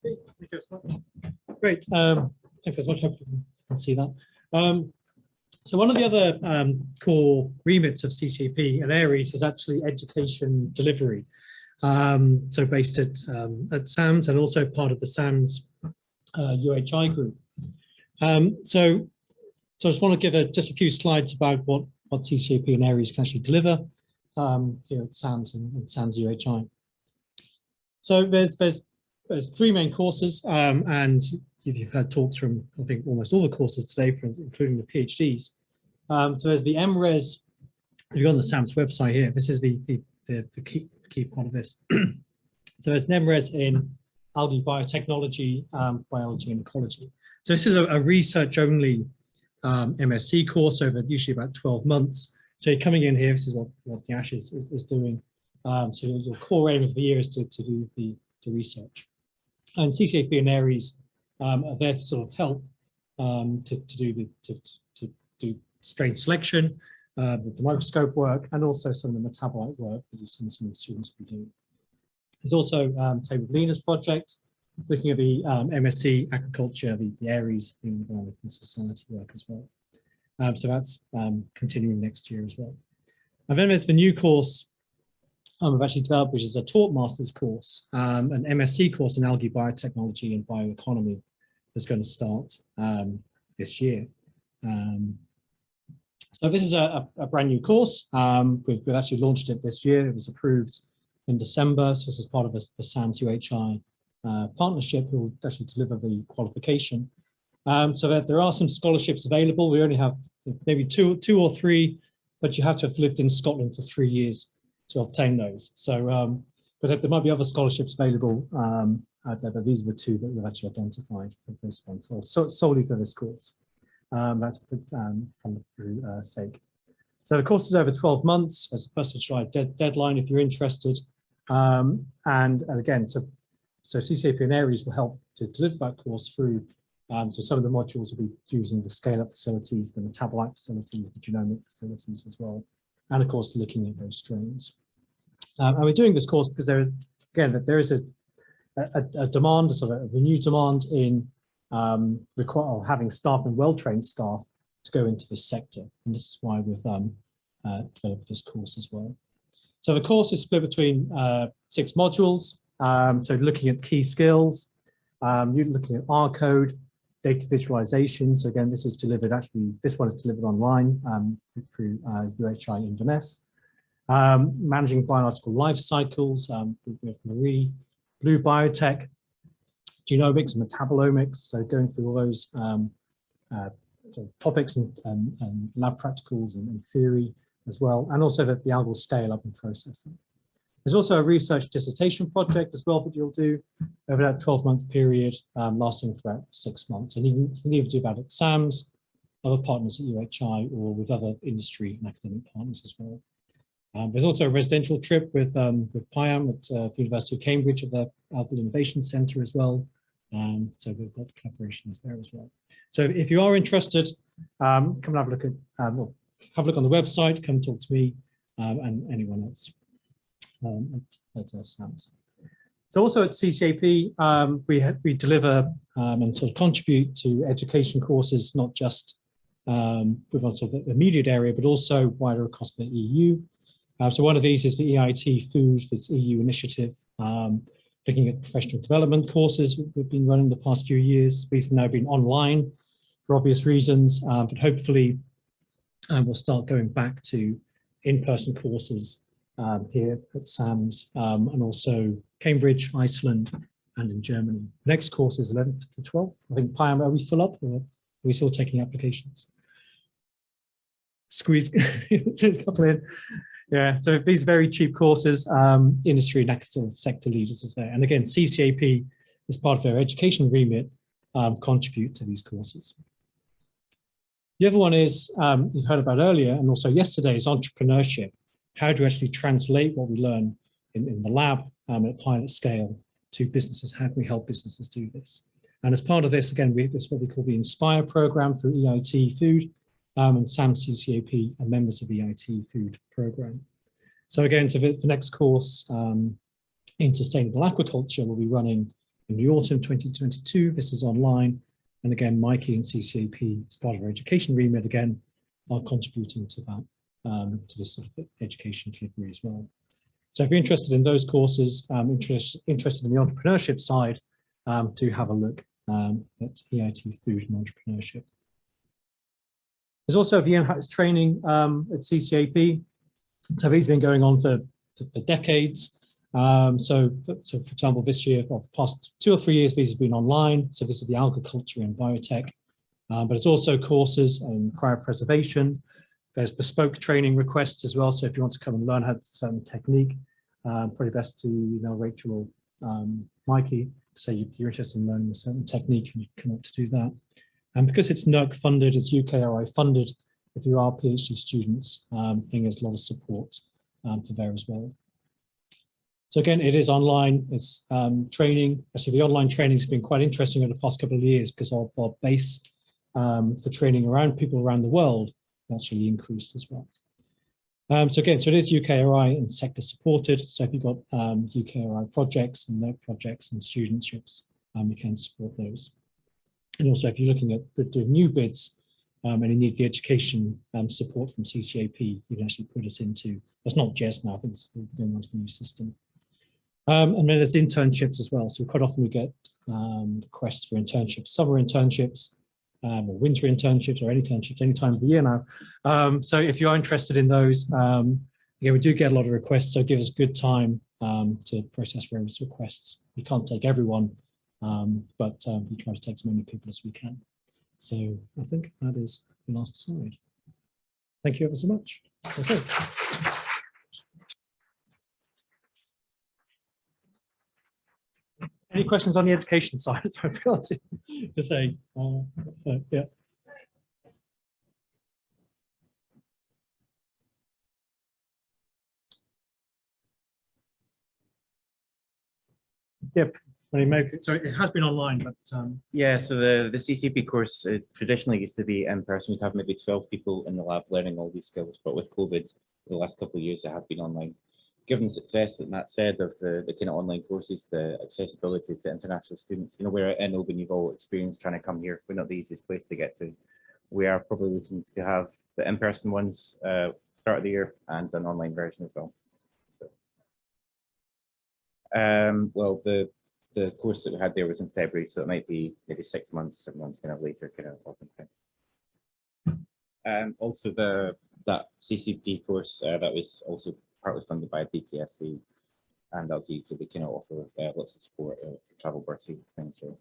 Thank you so much. Great. Thanks so much. Hopefully you can see that. So one of the other core remits of CCAP and ARIES is actually education delivery. So based at SAMS and also part of the SAMS UHI group. So I just want to give just a few slides about what CCAP and ARIES can actually deliver here at SAMS and SAMS UHI. So there's three main courses, and you've heard talks from, I think, almost all the courses today, including the PhDs. So there's the MRes. If you go on the SAMS website here, this is the key part of this. So there's an MRes in algae biotechnology, biology and ecology. So this is a research-only MSc course over usually about 12 months. So you're coming in here, this is what the ASH is doing. So your core aim of the year is to do the research. And CCAP and ARIES are there to sort of help to do strain selection, the microscope work, and also some of the metabolite work that some of the students will be doing. There's also Table of Leaders project, looking at the MSc agriculture, the ARIES, the environment and society work as well. So that's continuing next year as well. And then there's the new course I've actually developed, which is a taught master's course, an MSc course in algae biotechnology and bioeconomy is going to start this year. So this is a brand new course. We've actually launched it this year. It was approved in December. So this is part of the SAMS UHI partnership who will actually deliver the qualification. So there are some scholarships available. We only have maybe two or three, but you have to have lived in Scotland for 3 years to obtain those. So, but there might be other scholarships available out there, but these are the two that we've actually identified for this one, so solely for this course. That's through SAKE. So the course is over 12 months. There's a 1st of July deadline if you're interested. And again, so CCAP and ARIES will help to deliver that course through. So some of the modules will be using the scale-up facilities, the metabolite facilities, the genomic facilities as well, and of course looking at those strains. And we're doing this course because there is a demand, sort of a renewed demand in having staff and well-trained staff to go into this sector, and this is why we've developed this course as well. So the course is split between 6 modules. So looking at key skills, you're looking at R code, data visualization. So again, this is delivered, actually, this one is delivered online through UHI Inverness. Managing biological life cycles with Marie, Blue Biotech, genomics and metabolomics. So going through all those sort of topics and lab practicals and theory as well, and also the algal scale up and processing. There's also a research dissertation project as well that you'll do over that 12-month period, lasting for about 6 months. And you can either do that at SAMS, other partners at UHI, or with other industry and academic partners as well. There's also a residential trip with PIAM at the University of Cambridge at the Algal Innovation Centre as well. So we've got collaborations there as well. So if you are interested, come and have a look at, well, have a look on the website, come talk to me and anyone else. At SAMS. So also at CCAP, we deliver and sort of contribute to education courses, not just with sort of the immediate area, but also wider across the EU. So one of these is the EIT Foods, this EU initiative, looking at professional development courses we've been running the past few years. These have now been online for obvious reasons, but hopefully we'll start going back to in-person courses here at SAMS and also Cambridge, Iceland, and in Germany. The next course is 11th to 12th. I think, Pam, are we full up or are we still taking applications? Squeeze a couple in. Yeah, so these very cheap courses, industry and sort of sector leaders is there. And again, CCAP, as part of their education remit, contribute to these courses. The other one is, you heard about earlier, and also yesterday, is entrepreneurship. How do we actually translate what we learn in the lab at pilot scale to businesses? How can we help businesses do this? And as part of this, again, this is what we call the Inspire program through EIT Food and SAMS CCAP are members of the EIT Food program. So again, so the next course in sustainable aquaculture will be running in the autumn 2022. This is online. And again, Mikey and CCAP, as part of our education remit, again, are contributing to that, to this sort of education delivery as well. So if you're interested in those courses, interested in the entrepreneurship side, do have a look at EIT Food and Entrepreneurship. There's also the MHATS training at CCAP. So these have been going on for decades. So for example, this year, or the past 2 or 3 years, these have been online. So this is the agriculture and biotech, but it's also courses in cryopreservation. There's bespoke training requests as well. So if you want to come and learn how to certain technique, probably best to email Rachel or Mikey to say you're interested in learning a certain technique and you come up to do that. And because it's NERC funded, it's UKRI funded, if you are PhD students, I think there's a lot of support for there as well. So again, it is online, it's training. Actually, the online training has been quite interesting over the past couple of years because our base for training around people around the world actually increased as well. So again, so it is UKRI and sector supported. So if you've got UKRI projects and NERC projects and studentships, you can support those. And also if you're looking at doing new bids and you need the education support from CCAP, you can actually put us into, it's not just now, I think it's going on to the new system. And then there's internships as well. So quite often we get requests for internships, summer internships, or winter internships, or any internships any time of the year now. So if you are interested in those, again, we do get a lot of requests, so give us good time to process various requests. We can't take everyone, but we try to take as many people as we can. So I think that is the last slide. Thank you ever so much. Okay. Any questions on the education side? I forgot to say. Yeah. Yep. So it has been online, but yeah. So the CCP course traditionally used to be in person. We'd have maybe 12 people in the lab learning all these skills, but with COVID, the last couple of years, it have been online. Given the success that Matt said of the kind of online courses, the accessibility to international students, you know, we're in Oban, you've all experienced trying to come here. We're not the easiest place to get to. We are probably looking to have the in-person ones start of the year and an online version as well. So, well, the course that we had there was in February, so it might be maybe 6 months, 7 months kind of later, kind of autumn time. Also that CCP course that was also partly funded by BPSC, and that'll give you to kind of offer lots of support for travel bursary things. So